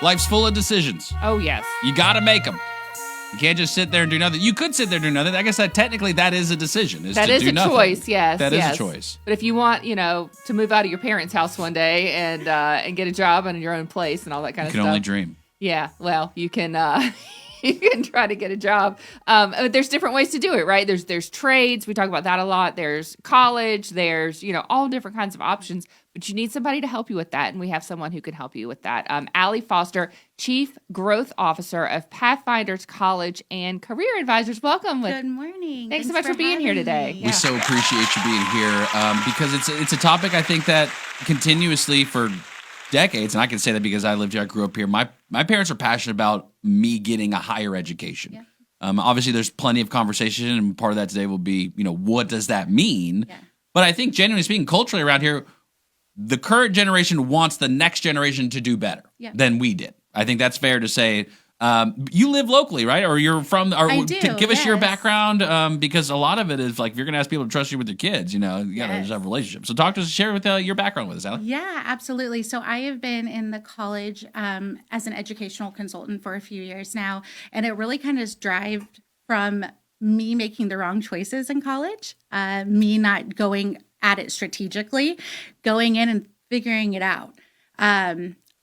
Life's full of decisions. Oh, yes. You got to make them. You can't just sit there and do nothing. You could sit there and do nothing. I guess that technically that is a decision. That is a choice, yes. That is a choice. But if you want, to move out of your parents' house one day and get a job in your own place and all that kind of stuff. You can only dream. Yeah, well, you can you can try to get a job. There's different ways to do it, right? There's trades. We talk about that a lot. There's college. There's, all different kinds of options. But you need somebody to help you with that, and we have someone who can help you with that. Allie Foster, Chief Growth Officer of Pathfinders College and Career Advisors. Welcome. Good morning. Thanks so much for being here today. Yeah. We so appreciate you being here because it's a topic I think that continuously for decades, and I can say that because I lived here, I grew up here. My parents are passionate about me getting a higher education. Yeah. Obviously, there's plenty of conversation, and part of that today will be, what does that mean? Yeah. But I think, genuinely speaking, culturally around here, the current generation wants the next generation to do better than we did. I think that's fair to say. You live locally, right? Or you're from? I do. Give us your background, because a lot of it is like if you're going to ask people to trust you with their kids, you got to have a relationship. So talk to us, share with your background with us, Allie. Yeah, absolutely. So I have been in the college as an educational consultant for a few years now, and it really kind of derived from me making the wrong choices in college, me not going at it strategically, going in and figuring it out.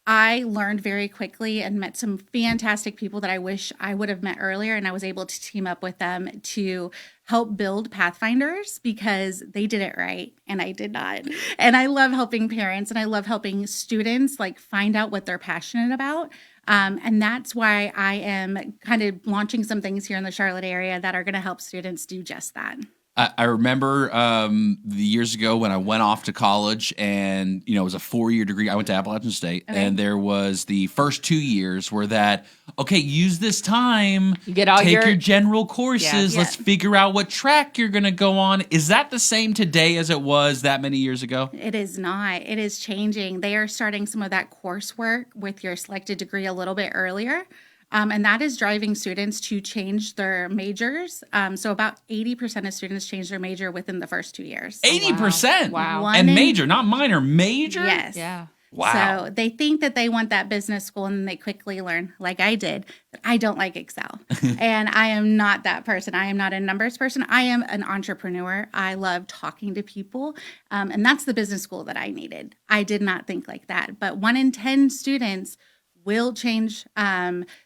I learned very quickly and met some fantastic people that I wish I would have met earlier, and I was able to team up with them to help build Pathfinders because they did it right and I did not. And I love helping parents and I love helping students find out what they're passionate about. And that's why I am kind of launching some things here in the Charlotte area that are going to help students do just that. I remember the years ago when I went off to college and, it was a 4-year degree. I went to Appalachian State, and there was the first 2 years were that, okay, use this time, take your general courses, let's figure out what track you're going to go on. Is that the same today as it was that many years ago? It is not. It is changing. They are starting some of that coursework with your selected degree a little bit earlier. And that is driving students to change their majors. So about 80% of students change their major within the first 2 years. 80%? Wow. And major, not minor, major? Yes. Yeah. Wow. So they think that they want that business school, and then they quickly learn, like I did, that I don't like Excel. And I am not that person. I am not a numbers person. I am an entrepreneur. I love talking to people. And that's the business school that I needed. I did not think like that. But 1 in 10 students will change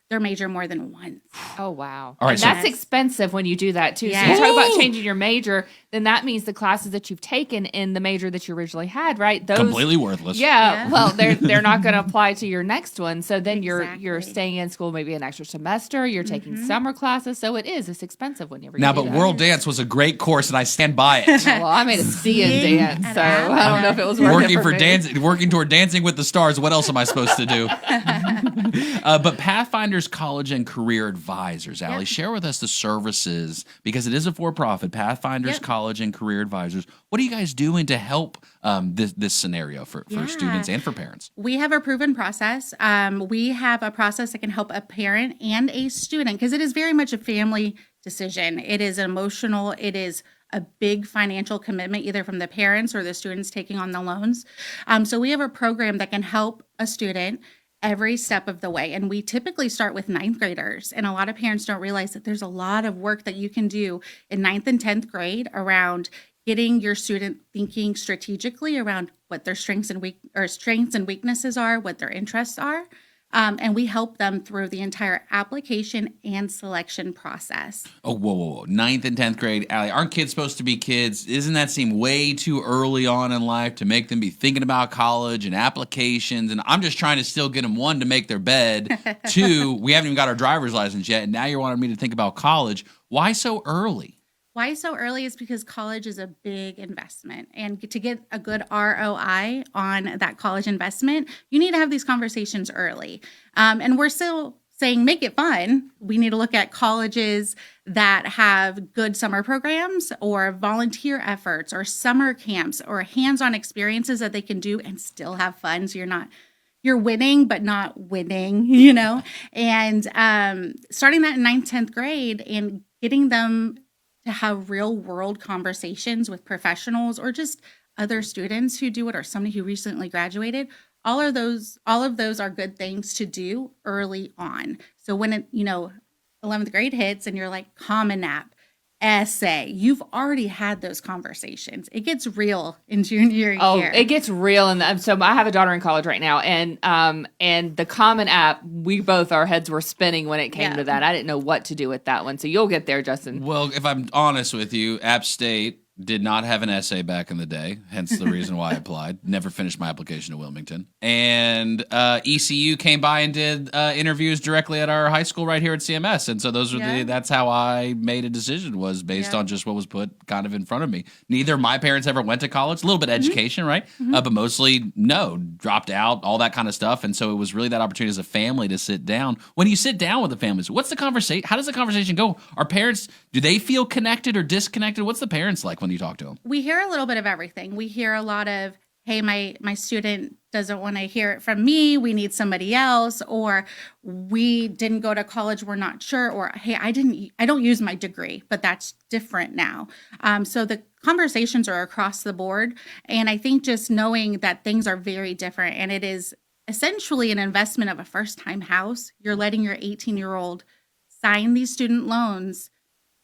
their major more than once. Oh, wow. All right, and that's expensive when you do that, too. Yes. So you talk about changing your major, then that means the classes that you've taken in the major that you originally had, right? Those completely worthless. Yeah. Well, they're not going to apply to your next one. So then Exactly. you're staying in school maybe an extra semester. You're taking summer classes. So it's expensive whenever you Now, do but that. World Dance was a great course, and I stand by it. Well, I made a C in dance, so I don't know if it was worth it for me. Working toward Dancing with the Stars. What else am I supposed to do? But Pathfinders College and Career Advisors, Allie, share with us the services, because it is a for-profit, Pathfinders College and Career Advisors. What are you guys doing to help this scenario for students and for parents? We have a proven process. We have a process that can help a parent and a student, because it is very much a family decision. It is emotional. It is a big financial commitment, either from the parents or the students taking on the loans. So we have a program that can help a student every step of the way. And we typically start with 9th graders. And a lot of parents don't realize that there's a lot of work that you can do in 9th and 10th grade around getting your student thinking strategically around what their strengths and weaknesses are, what their interests are. And we help them through the entire application and selection process. Oh, whoa. 9th and 10th grade, Allie, aren't kids supposed to be kids? Doesn't that seem way too early on in life to make them be thinking about college and applications? And I'm just trying to still get them, 1, to make their bed. 2, we haven't even got our driver's license yet, and now you're wanting me to think about college. Why so early? Why so early is because college is a big investment. And to get a good ROI on that college investment, you need to have these conversations early. And we're still saying make it fun. We need to look at colleges that have good summer programs or volunteer efforts or summer camps or hands-on experiences that they can do and still have fun. So you're not you're winning, but not winning, you know? And starting that in 9th, 10th grade and getting them to have real world conversations with professionals or just other students who do it or somebody who recently graduated. All of those are good things to do early on. So when 11th grade hits and you're like Common App, essay, you've already had those conversations. It gets real in junior year. Oh, it gets real, and so I have a daughter in college right now, and the Common App, our heads were spinning when it came to that. I didn't know what to do with that one. So you'll get there, Justin. Well, if I'm honest with you, App State did not have an essay back in the day, hence the reason why I applied. Never finished my application to Wilmington. And ECU came by and did interviews directly at our high school right here at CMS. And so that's how I made a decision, was based on just what was put kind of in front of me. Neither of my parents ever went to college. A little bit of education, right? But mostly dropped out, all that kind of stuff. And so it was really that opportunity as a family to sit down. When you sit down with the families, what's the conversation? How does the conversation go? Are parents, do they feel connected or disconnected? What's the parents like when you talk to them? We hear a little bit of everything. We hear a lot of, hey, my student doesn't want to hear it from me. We need somebody else. Or we didn't go to college. We're not sure. Or, hey, I don't use my degree, but that's different now. So the conversations are across the board. And I think just knowing that things are very different, and it is essentially an investment of a first-time house. You're letting your 18-year-old sign these student loans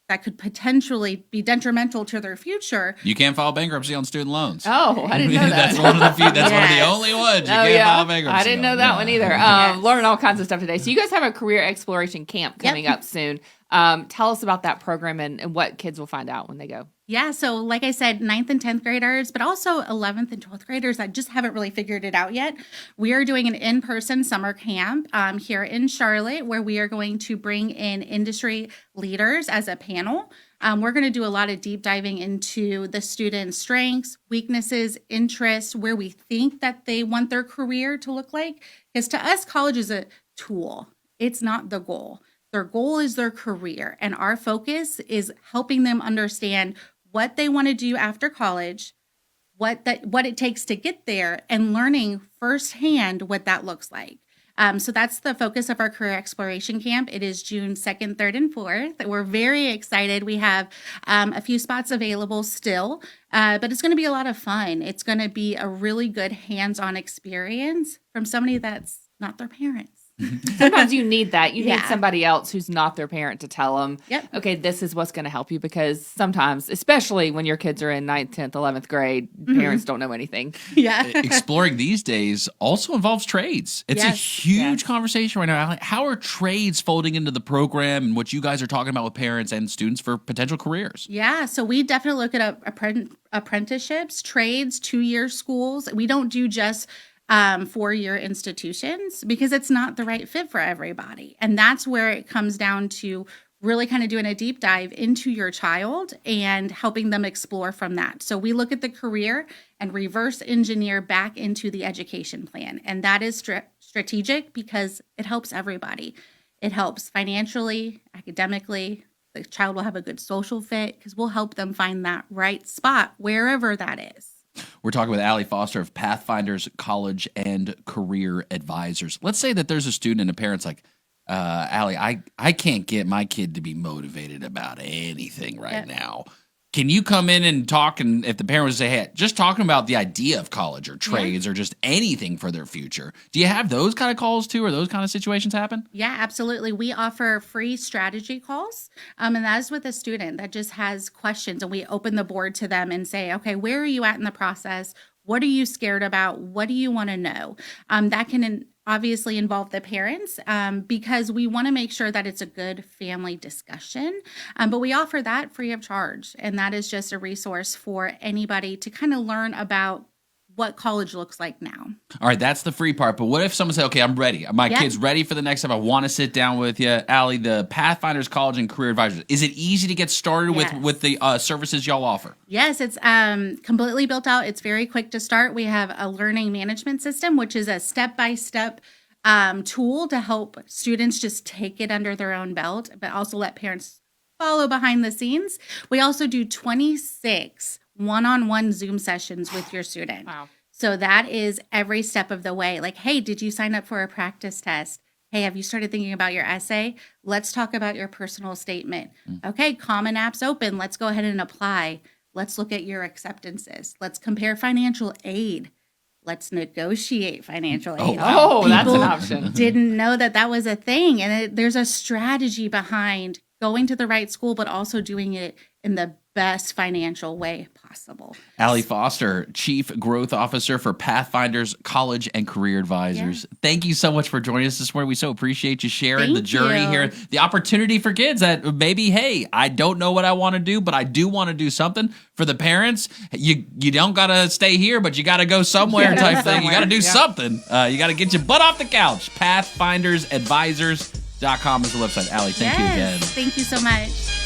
that could potentially be detrimental to their future. You can't file bankruptcy on student loans. Oh, I didn't know that. That's one of the few. That's one of the only ones you can't file bankruptcy. I didn't know that one either. Learning all kinds of stuff today. So you guys have a career exploration camp coming up soon. Tell us about that program and what kids will find out when they go. Yeah, so like I said, 9th and 10th graders, but also 11th and 12th graders that just haven't really figured it out yet. We are doing an in-person summer camp here in Charlotte, where we are going to bring in industry leaders as a panel. We're going to do a lot of deep diving into the students' strengths, weaknesses, interests, where we think that they want their career to look like. Because to us, college is a tool. It's not the goal. Their goal is their career, and our focus is helping them understand what they want to do after college, what it takes to get there, and learning firsthand what that looks like. So that's the focus of our career exploration camp. It is June 2nd, 3rd, and 4th. We're very excited. We have a few spots available still, but it's going to be a lot of fun. It's going to be a really good hands-on experience from somebody that's not their parents. Sometimes you need that. You need somebody else who's not their parent to tell them, okay, this is what's going to help you, because sometimes, especially when your kids are in 9th, 10th, 11th grade, parents don't know anything. Exploring these days also involves trades. It's a huge conversation right now. How are trades folding into the program and what you guys are talking about with parents and students for potential careers? Yeah, so we definitely look at apprenticeships, trades, 2-year schools. We don't do just 4-year institutions, because it's not the right fit for everybody. And that's where it comes down to really kind of doing a deep dive into your child and helping them explore from that. So we look at the career and reverse engineer back into the education plan. And that is strategic because it helps everybody. It helps financially, academically. The child will have a good social fit because we'll help them find that right spot wherever that is. We're talking with Allie Foster of Pathfinders College and Career Advisors. Let's say that there's a student and a parent's like, Allie, I can't get my kid to be motivated about anything right now. Can you come in and talk? And if the parent would say, hey, just talking about the idea of college or trades or just anything for their future, do you have those kind of calls too, or those kind of situations happen? Yeah, absolutely. We offer free strategy calls. And that is with a student that just has questions. And we open the board to them and say, okay, where are you at in the process? What are you scared about? What do you want to know? That can obviously involve the parents because we want to make sure that it's a good family discussion. But we offer that free of charge. And that is just a resource for anybody to kind of learn about what college looks like now. All right, that's the free part. But what if someone said, okay, I'm ready. My kid's ready for the next step. I want to sit down with you. Allie, the Pathfinders College and Career Advisors. Is it easy to get started with the services y'all offer? Yes, it's completely built out. It's very quick to start. We have a learning management system, which is a step-by-step tool to help students just take it under their own belt, but also let parents follow behind the scenes. We also do 26 one-on-one Zoom sessions with your student. Wow. So that is every step of the way. Like, hey, did you sign up for a practice test? Hey, have you started thinking about your essay? Let's talk about your personal statement. Okay, Common App's open. Let's go ahead and apply. Let's look at your acceptances. Let's compare financial aid. Let's negotiate financial aid. Oh, that's an People option. didn't know that that was a thing. And there's a strategy behind going to the right school, but also doing it in the best financial way possible. Allie Foster, Chief Growth Officer for Pathfinders College and Career Advisors. Yeah. Thank you so much for joining us this morning. We so appreciate you sharing the Thank journey you. here, the opportunity for kids that maybe, hey, I don't know what I want to do, but I do want to do something. For the parents, you don't got to stay here, but you got to go somewhere type thing. You got to do something. You got to get your butt off the couch. Pathfindersadvisors.com is the website. Allie, thank you again. Thank you so much.